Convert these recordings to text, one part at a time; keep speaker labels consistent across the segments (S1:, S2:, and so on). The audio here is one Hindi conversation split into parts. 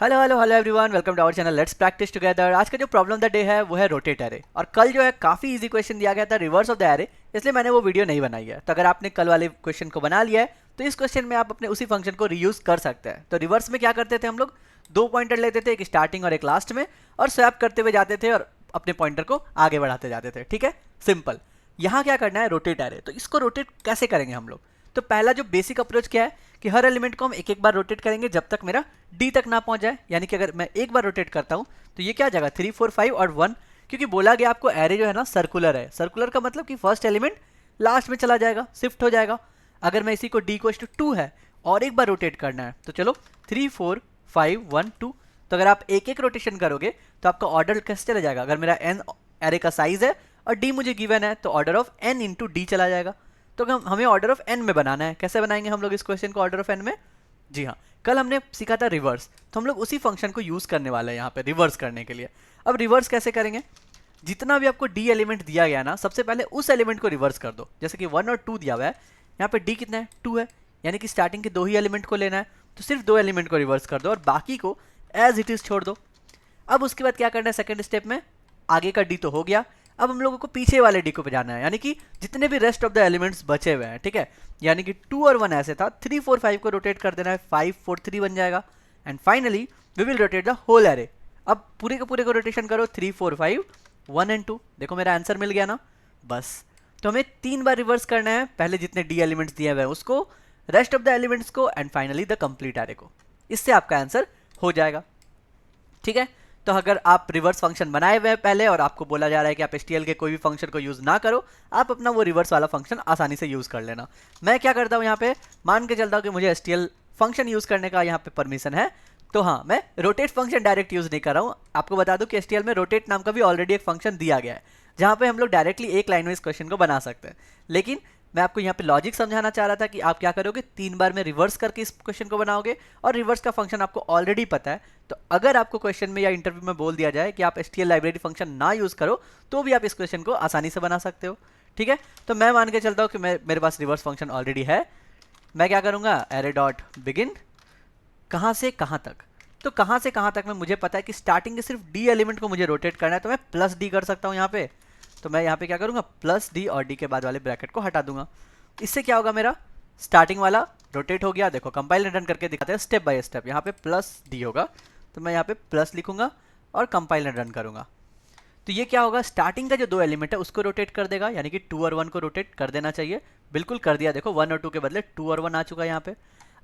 S1: Hello hello hello everyone, welcome to our channel let's practise together. आज का जो प्रॉब्लम ऑफ द डे है वो है रोटेट एरे। और कल जो है काफ़ी इजी क्वेश्चन दिया गया था रिवर्स ऑफ द एरे, इसलिए मैंने वो वीडियो नहीं बनाई है। तो अगर आपने कल वाले क्वेश्चन को बना लिया है तो इस क्वेश्चन में आप अपने उसी फंक्शन को रीयूज कर सकते हैं। तो रिवर्स में क्या करते थे हम लोग, दो पॉइंटर लेते थे, एक स्टार्टिंग और एक लास्ट में, और स्वैप करते हुए जाते थे और अपने पॉइंटर को आगे बढ़ाते जाते थे। ठीक है, सिंपल। यहाँ क्या करना है, रोटेट एरे। तो इसको रोटेट कैसे करेंगे हम लोग? तो पहला जो बेसिक अप्रोच क्या है कि हर एलिमेंट को हम एक एक बार रोटेट करेंगे जब तक मेरा डी तक ना पहुंच जाए। यानी कि अगर मैं एक बार रोटेट करता हूं तो ये क्या आ जाएगा, 3 4 5 और 1। क्योंकि बोला गया आपको एरे जो है ना सर्कुलर है। सर्कुलर का मतलब कि फर्स्ट एलिमेंट लास्ट में चला जाएगा, शिफ्ट हो जाएगा। अगर मैं इसी को डी को 2 है और एक बार रोटेट करना है तो चलो 3 4 5 1 2। तो अगर आप एक एक रोटेशन करोगे तो आपका ऑर्डर कैसे चला जाएगा? अगर मेरा एन एरे का साइज है और डी मुझे गिवन है तो order of n into d चला जाएगा। तो हमें ऑर्डर ऑफ एन में बनाना है। कैसे बनाएंगे हम लोग इस क्वेश्चन को ऑर्डर ऑफ एन में? जी हाँ, कल हमने सीखा था रिवर्स, तो हम लोग उसी फंक्शन को यूज करने वाले हैं यहाँ पे रिवर्स करने के लिए। अब रिवर्स कैसे करेंगे? जितना भी आपको डी एलिमेंट दिया गया ना, सबसे पहले उस एलिमेंट को रिवर्स कर दो। जैसे कि 1 और 2 दिया हुआ है, यहाँ पे डी कितना है, 2 है, यानी कि स्टार्टिंग के दो ही एलिमेंट को लेना है। तो सिर्फ दो एलिमेंट को रिवर्स कर दो और बाकी को एज इट इज छोड़ दो। अब उसके बाद क्या करना है, सेकंड स्टेप में आगे का डी तो हो गया, अब हम लोगों को पीछे वाले डी को पे जाना है, यानी कि जितने भी रेस्ट ऑफ द एलिमेंट्स बचे हुए हैं। ठीक है, यानी कि 2 और 1 ऐसे था, 3 4 5 को रोटेट कर देना है, 5 4 3 बन जाएगा। And finally we will rotate the whole array. अब पूरे के पूरे को रोटेशन करो, 3 4 5 1 एंड 2। देखो मेरा आंसर मिल गया ना, बस। तो हमें 3 बार रिवर्स करना है, पहले जितने डी एलिमेंट्स दिए हुए हैं उसको, रेस्ट ऑफ द एलिमेंट्स को, and finally the complete array को। इससे आपका आंसर हो जाएगा। ठीक है, तो अगर आप रिवर्स फंक्शन बनाए हुए हैं पहले और आपको बोला जा रहा है कि आप एसटीएल के कोई भी फंक्शन को यूज ना करो, आप अपना वो रिवर्स वाला फंक्शन आसानी से यूज कर लेना। मैं क्या करता हूँ यहाँ पे, मान के चलता हूँ कि मुझे एसटीएल फंक्शन यूज करने का यहाँ पे परमिशन है, तो हाँ मैं रोटेट फंक्शन डायरेक्ट यूज नहीं कर रहा हूँ। आपको बता दूं कि एसटीएल में रोटेट नाम का भी ऑलरेडी एक फंक्शन दिया गया है, जहाँ पे हम लोग डायरेक्टली एक लाइन में इस क्वेश्चन को बना सकते हैं। लेकिन मैं आपको यहाँ पे लॉजिक समझाना चाह रहा था कि आप क्या करोगे, 3 बार में रिवर्स करके इस क्वेश्चन को बनाओगे, और रिवर्स का फंक्शन आपको ऑलरेडी पता है। तो अगर आपको क्वेश्चन में या इंटरव्यू में बोल दिया जाए कि आप एसटीएल लाइब्रेरी फंक्शन ना यूज करो, तो भी आप इस क्वेश्चन को आसानी से बना सकते हो। ठीक है, तो मैं मान के चलता हूँ कि मेरे पास रिवर्स फंक्शन ऑलरेडी है। मैं क्या करूंगा, एरे डॉट बिगिन, कहाँ से कहाँ तक? तो कहाँ से कहाँ तक में मुझे पता है कि स्टार्टिंग के सिर्फ डी एलिमेंट को मुझे रोटेट करना है, तो मैं प्लस डी कर सकता हूँ यहाँ पे। तो मैं यहाँ पे क्या करूँगा, प्लस डी और डी के बाद वाले ब्रैकेट को हटा दूंगा। इससे क्या होगा, मेरा स्टार्टिंग वाला रोटेट हो गया। देखो कंपाइल रन करके दिखाते हैं स्टेप बाय स्टेप। यहाँ पे प्लस डी होगा, तो मैं यहाँ पे प्लस लिखूंगा और कंपाइल रन करूंगा। तो ये क्या होगा, स्टार्टिंग का जो दो एलिमेंट है उसको रोटेट कर देगा, यानी कि 2 और 1 को रोटेट कर देना चाहिए। बिल्कुल कर दिया, देखो 1 और 2 के बदले 2 और 1 आ चुका है यहाँ पे।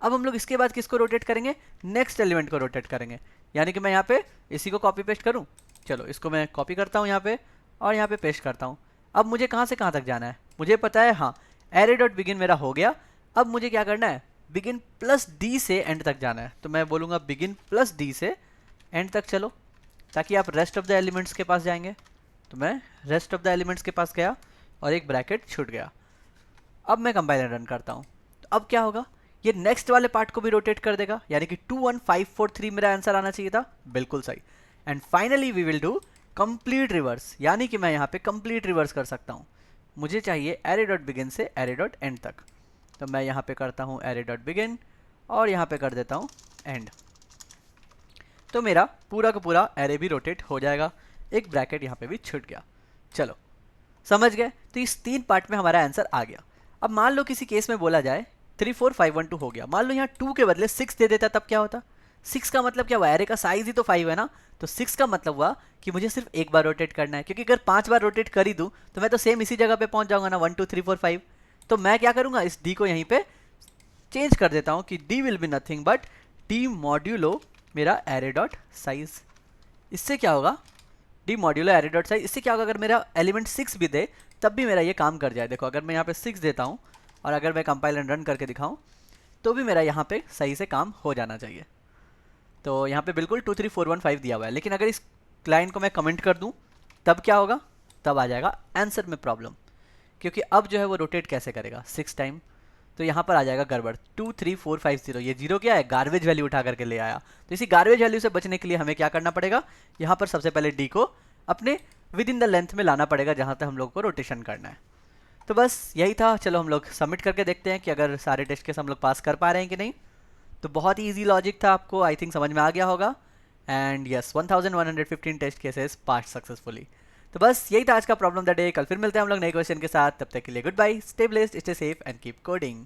S1: अब हम लोग इसके बाद किसको रोटेट करेंगे, नेक्स्ट एलिमेंट को रोटेट करेंगे। यानी कि मैं यहाँ पे इसी को कॉपी पेस्ट करूँ, चलो इसको मैं कॉपी करता हूँ यहाँ पे और यहाँ पे पेस्ट करता हूँ। अब मुझे कहाँ से कहाँ तक जाना है मुझे पता है, हाँ एरे डॉट बिगिन मेरा हो गया। अब मुझे क्या करना है, बिगिन प्लस डी से एंड तक जाना है। तो मैं बोलूँगा बिगिन प्लस डी से एंड तक चलो, ताकि आप रेस्ट ऑफ द एलिमेंट्स के पास जाएंगे। तो मैं रेस्ट ऑफ द एलिमेंट्स के पास गया और एक ब्रैकेट छूट गया। अब मैं कंपाइलर रन करता हूँ, तो अब क्या होगा, ये नेक्स्ट वाले पार्ट को भी रोटेट कर देगा, यानी कि 2 1 5 4 3 मेरा आंसर आना चाहिए था, बिल्कुल सही। And finally we will do complete reverse, यानी कि मैं यहाँ पे कंप्लीट रिवर्स कर सकता हूँ। मुझे चाहिए एरे डॉट बिगिन से एरे डॉट एंड तक, तो मैं यहाँ पे करता हूँ एरे डॉट बिगिन और यहाँ पे कर देता हूँ एंड। तो मेरा पूरा का पूरा एरे भी रोटेट हो जाएगा, एक ब्रैकेट यहाँ पे भी छूट गया। चलो समझ गए, तो इस 3 पार्ट में हमारा आंसर आ गया। अब मान लो किसी केस में बोला जाए 3 4 5 1 2 हो गया, मान लो यहाँ 2 के बदले 6 दे देता, तब क्या होता? 6 का मतलब क्या हुआ, एरे का साइज ही तो 5 है ना, तो 6 का मतलब हुआ कि मुझे सिर्फ एक बार रोटेट करना है। क्योंकि अगर 5 बार रोटेट कर ही दूं तो मैं तो सेम इसी जगह पे पहुंच जाऊंगा ना, 1 2 3 4 5। तो मैं क्या करूंगा, इस डी को यहीं पे चेंज कर देता हूं कि D will be nothing but D modulo मेरा एरे डॉट साइज। इससे क्या होगा, D modulo array dot size, इससे क्या होगा, अगर मेरा एलिमेंट 6 भी दे तब भी मेरा ये काम कर जाए। देखो अगर मैं यहाँ पे 6 देता हूँ और अगर मैं कंपाइल एंड रन करके दिखाऊँ तो भी मेरा यहाँ पे सही से काम हो जाना चाहिए। तो यहाँ पे बिल्कुल 2 3 4 1 5 दिया हुआ है, लेकिन अगर इस लाइन को मैं कमेंट कर दूँ तब क्या होगा, तब आ जाएगा आंसर में प्रॉब्लम। क्योंकि अब जो है वो रोटेट कैसे करेगा 6 टाइम, तो यहाँ पर आ जाएगा गड़बड़। 2 3 4 5 0, ये जीरो क्या है, गार्बेज वैल्यू उठा करके ले आया। तो इसी गार्बेज वैल्यू से बचने के लिए हमें क्या करना पड़ेगा, यहाँ पर सबसे पहले डी को अपने विद इन द लेंथ में लाना पड़ेगा जहाँ तक हम लोग को रोटेशन करना है। तो बस यही था। चलो हम लोग सबमिट करके देखते हैं कि अगर सारे टेस्ट केस हम लोग पास कर पा रहे हैं कि नहीं। तो बहुत ही ईजी लॉजिक था, आपको आई थिंक समझ में आ गया होगा। And yes 1115 test cases pass successfully. तो बस यही था आज का प्रॉब्लम द डे। कल फिर मिलते हैं हम लोग नए क्वेश्चन के साथ, तब तक के लिए goodbye, stay blessed, stay safe and keep coding.